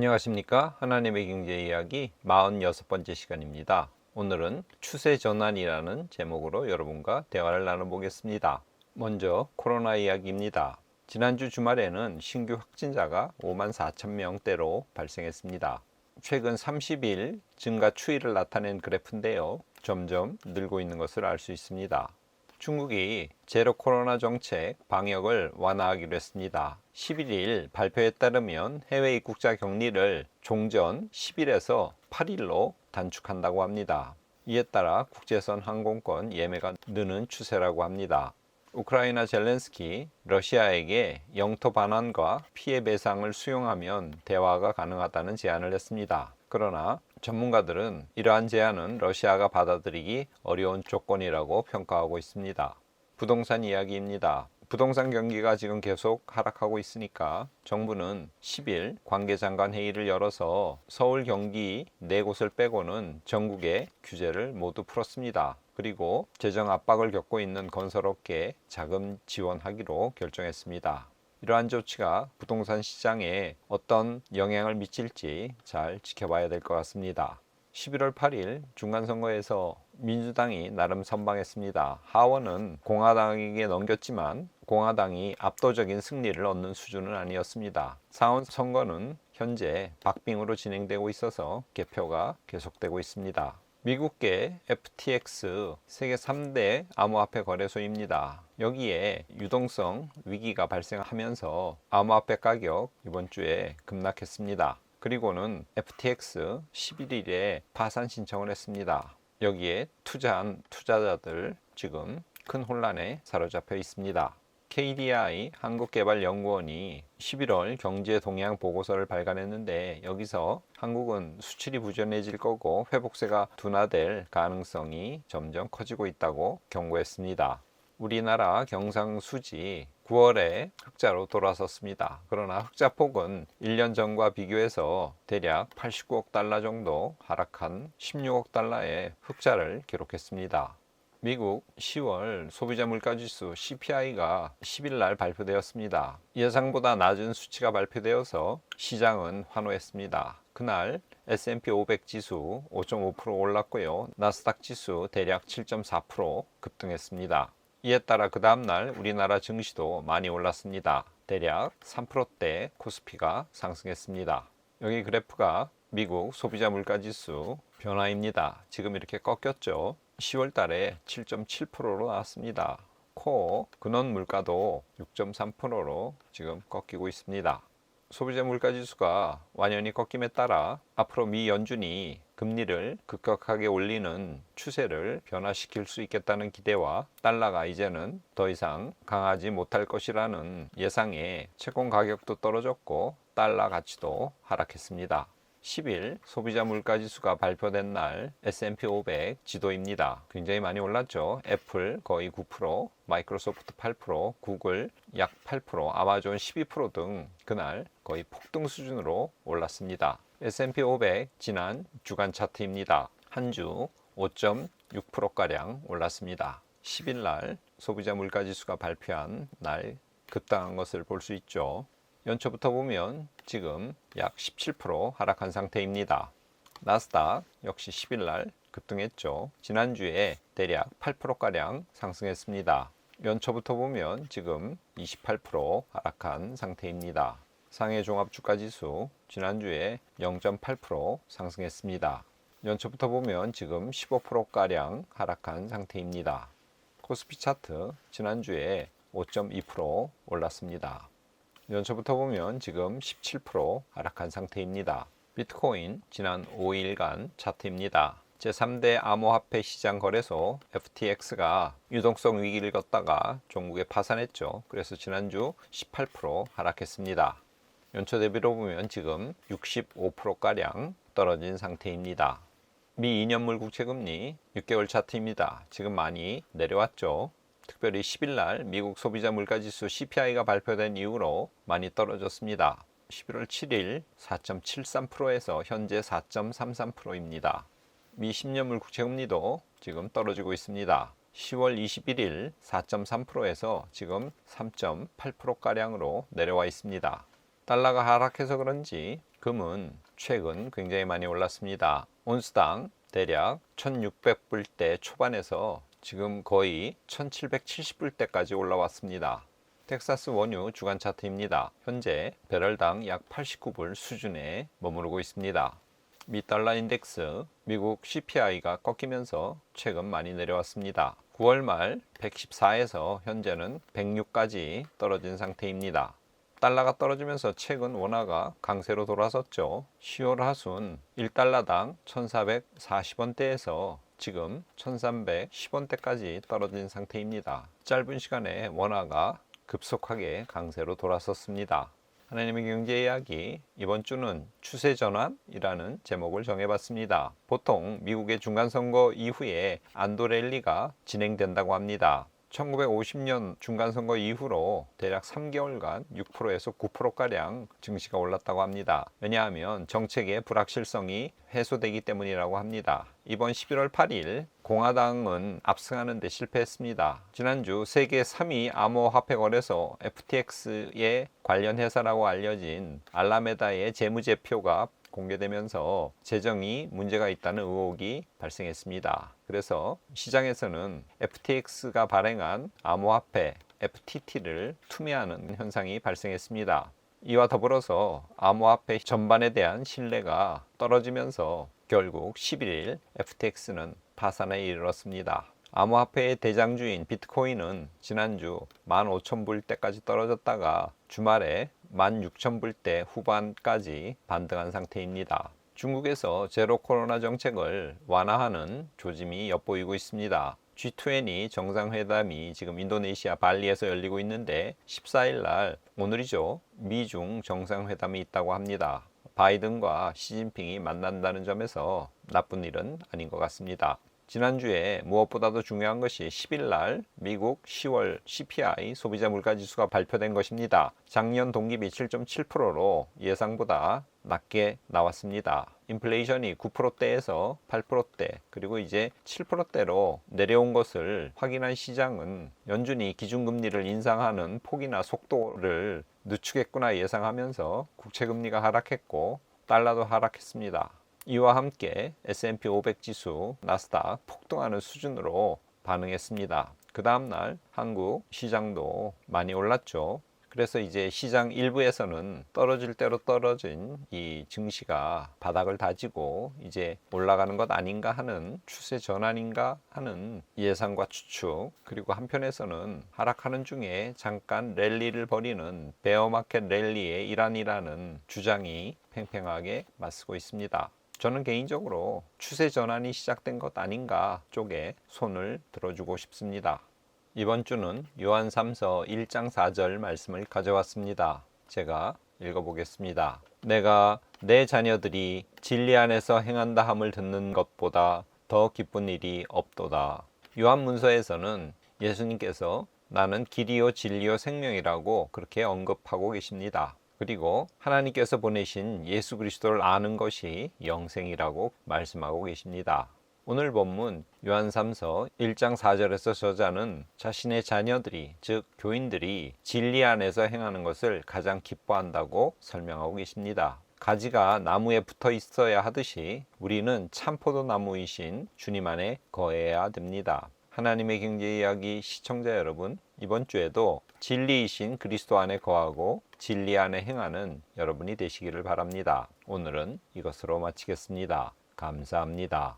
안녕하십니까? 하나님의 경제 이야기 46번째 시간입니다. 오늘은 추세 전환이라는 제목으로 여러분과 대화를 나눠보겠습니다. 먼저 코로나 이야기입니다. 지난주 주말에는 신규 확진자가 54,000명대로 발생했습니다. 최근 30일 증가 추이를 나타낸 그래프인데요. 점점 늘고 있는 것을 알 수 있습니다. 중국이 제로 코로나 정책 방역을 완화하기로 했습니다. 11일 발표에 따르면 해외 입국자 격리를 종전 10일에서 8일로 단축한다고 합니다. 이에 따라 국제선 항공권 예매가 느는 추세라고 합니다. 우크라이나 젤렌스키 러시아에게 영토 반환과 피해 배상을 수용하면 대화가 가능하다는 제안을 했습니다. 그러나 전문가들은 이러한 제안은 러시아가 받아들이기 어려운 조건이라고 평가하고 있습니다. 부동산 이야기입니다. 부동산 경기가 지금 계속 하락하고 있으니까 정부는 10일 관계장관 회의를 열어서 서울, 경기 4곳을 빼고는 전국의 규제를 모두 풀었습니다. 그리고 재정 압박을 겪고 있는 건설업계에 자금 지원하기로 결정했습니다. 이러한 조치가 부동산 시장에 어떤 영향을 미칠지 잘 지켜봐야 될 것 같습니다. 11월 8일 중간선거에서 민주당이 나름 선방했습니다. 하원은 공화당에게 넘겼지만 공화당이 압도적인 승리를 얻는 수준은 아니었습니다. 상원 선거는 현재 박빙으로 진행되고 있어서 개표가 계속되고 있습니다. 미국계 FTX 세계 3대 암호화폐 거래소입니다. 여기에 유동성 위기가 발생하면서 암호화폐 가격 이번 주에 급락했습니다. 그리고는 FTX 11일에 파산 신청을 했습니다. 여기에 투자한 투자자들 지금 큰 혼란에 사로잡혀 있습니다. KDI 한국개발연구원이 11월 경제 동향 보고서를 발간했는데 여기서 한국은 수출이 부전해질 거고 회복세가 둔화될 가능성이 점점 커지고 있다고 경고했습니다. 우리나라 경상수지 9월에 흑자로 돌아섰습니다. 그러나 흑자폭은 1년 전과 비교해서 대략 89억 달러 정도 하락한 16억 달러의 흑자를 기록했습니다. 미국 10월 소비자 물가지수 CPI가 10일 날 발표되었습니다. 예상보다 낮은 수치가 발표되어서 시장은 환호했습니다. 그날 S&P 500 지수 5.5% 올랐고요. 나스닥 지수 대략 7.4% 급등했습니다. 이에 따라 그 다음날 우리나라 증시도 많이 올랐습니다. 대략 3%대 코스피가 상승했습니다. 여기 그래프가 미국 소비자 물가지수 변화입니다. 지금 이렇게 꺾였죠. 10월 달에 7.7%로 나왔습니다. 코어 근원 물가도 6.3%로 지금 꺾이고 있습니다. 소비자 물가지수가 완연히 꺾임에 따라 앞으로 미 연준이 금리를 급격하게 올리는 추세를 변화시킬 수 있겠다는 기대와 달러가 이제는 더 이상 강하지 못할 것이라는 예상에 채권 가격도 떨어졌고 달러 가치도 하락했습니다. 10일 소비자 물가지수가 발표된 날 S&P 500 지도입니다. 굉장히 많이 올랐죠. 애플 거의 9%, 마이크로소프트 8%, 구글 약 8%, 아마존 12% 등 그날 거의 폭등 수준으로 올랐습니다. S&P 500 지난 주간 차트입니다. 한 주 5.6%가량 올랐습니다. 10일 날 소비자 물가지수가 발표한 날 급등한 것을 볼 수 있죠. 연초부터 보면 지금 약 17% 하락한 상태입니다. 나스닥 역시 10일 날 급등했죠. 지난주에 대략 8%가량 상승했습니다. 연초부터 보면 지금 28% 하락한 상태입니다. 상해 종합주가지수 지난주에 0.8% 상승했습니다. 연초부터 보면 지금 15%가량 하락한 상태입니다. 코스피 차트 지난주에 5.2% 올랐습니다. 연초부터 보면 지금 17% 하락한 상태입니다. 비트코인 지난 5일간 차트입니다. 제3대 암호화폐 시장 거래소 FTX가 유동성 위기를 겪다가 종국에 파산했죠. 그래서 지난주 18% 하락했습니다. 연초 대비로 보면 지금 65%가량 떨어진 상태입니다. 미 2년물 국채금리 6개월 차트입니다. 지금 많이 내려왔죠. 특별히 10일 날 미국 소비자 물가지수 CPI가 발표된 이후로 많이 떨어졌습니다. 11월 7일 4.73%에서 현재 4.33%입니다. 미 10년물 국채금리도 지금 떨어지고 있습니다. 10월 21일 4.3%에서 지금 3.8%가량으로 내려와 있습니다. 달러가 하락해서 그런지 금은 최근 굉장히 많이 올랐습니다. 온스당 대략 1600불대 초반에서 지금 거의 1770불대까지 올라왔습니다. 텍사스 원유 주간 차트입니다. 현재 배럴당 약 89불 수준에 머무르고 있습니다. 미 달러 인덱스 미국 CPI가 꺾이면서 최근 많이 내려왔습니다. 9월 말 114에서 현재는 106까지 떨어진 상태입니다. 달러가 떨어지면서 최근 원화가 강세로 돌아섰죠. 10월 하순 1달러당 1440원대에서 지금 1310원대까지 떨어진 상태입니다. 짧은 시간에 원화가 급속하게 강세로 돌아섰습니다. 하나님의 경제 이야기, 이번 주는 추세 전환이라는 제목을 정해봤습니다. 보통 미국의 중간선거 이후에 안도 랠리가 진행된다고 합니다. 1950년 중간선거 이후로 대략 3개월간 6%에서 9%가량 증시가 올랐다고 합니다. 왜냐하면 정책의 불확실성이 해소되기 때문이라고 합니다. 이번 11월 8일 공화당은 압승하는 데 실패했습니다. 지난주 세계 3위 암호화폐 거래소 FTX에 관련 회사라고 알려진 알라메다의 재무제표가 공개되면서 재정이 문제가 있다는 의혹이 발생했습니다. 그래서 시장에서는 FTX가 발행한 암호화폐 FTT를 투매하는 현상이 발생했습니다. 이와 더불어서 암호화폐 전반에 대한 신뢰가 떨어지면서 결국 11일 FTX는 파산에 이르렀습니다. 암호화폐의 대장주인 비트코인은 지난주 15,000불대까지 떨어졌다가 주말에 16,000불대 후반까지 반등한 상태입니다. 중국에서 제로 코로나 정책을 완화하는 조짐이 엿보이고 있습니다. G20 정상회담이 지금 인도네시아 발리에서 열리고 있는데 14일 날 오늘이죠. 미중 정상회담이 있다고 합니다. 바이든과 시진핑이 만난다는 점에서 나쁜 일은 아닌 것 같습니다. 지난주에 무엇보다도 중요한 것이 10일 날 미국 10월 CPI 소비자 물가지수가 발표된 것입니다. 작년 동기비 7.7%로 예상보다 낮게 나왔습니다. 인플레이션이 9%대에서 8%대 그리고 이제 7%대로 내려온 것을 확인한 시장은 연준이 기준금리를 인상하는 폭이나 속도를 늦추겠구나 예상하면서 국채금리가 하락했고 달러도 하락했습니다. 이와 함께 S&P 500 지수, 나스닥 폭등하는 수준으로 반응했습니다. 그 다음날 한국 시장도 많이 올랐죠. 그래서 이제 시장 일부에서는 떨어질 대로 떨어진 이 증시가 바닥을 다지고 이제 올라가는 것 아닌가 하는 추세 전환인가 하는 예상과 추측, 그리고 한편에서는 하락하는 중에 잠깐 랠리를 벌이는 베어마켓 랠리의 일환이라는 주장이 팽팽하게 맞서고 있습니다. 저는 개인적으로 추세 전환이 시작된 것 아닌가 쪽에 손을 들어주고 싶습니다. 이번 주는 요한 3서 1장 4절 말씀을 가져왔습니다. 제가 읽어보겠습니다. 내가 내 자녀들이 진리 안에서 행한다 함을 듣는 것보다 더 기쁜 일이 없도다. 요한 문서에서는 예수님께서 나는 길이요 진리요 생명이라고 그렇게 언급하고 계십니다. 그리고 하나님께서 보내신 예수 그리스도를 아는 것이 영생이라고 말씀하고 계십니다. 오늘 본문 요한 3서 1장 4절에서 저자는 자신의 자녀들이 즉 교인들이 진리 안에서 행하는 것을 가장 기뻐한다고 설명하고 계십니다. 가지가 나무에 붙어 있어야 하듯이 우리는 참포도나무이신 주님 안에 거해야 됩니다. 하나님의 경제 이야기 시청자 여러분, 이번 주에도 진리이신 그리스도 안에 거하고 진리 안에 행하는 여러분이 되시기를 바랍니다. 오늘은 이것으로 마치겠습니다. 감사합니다.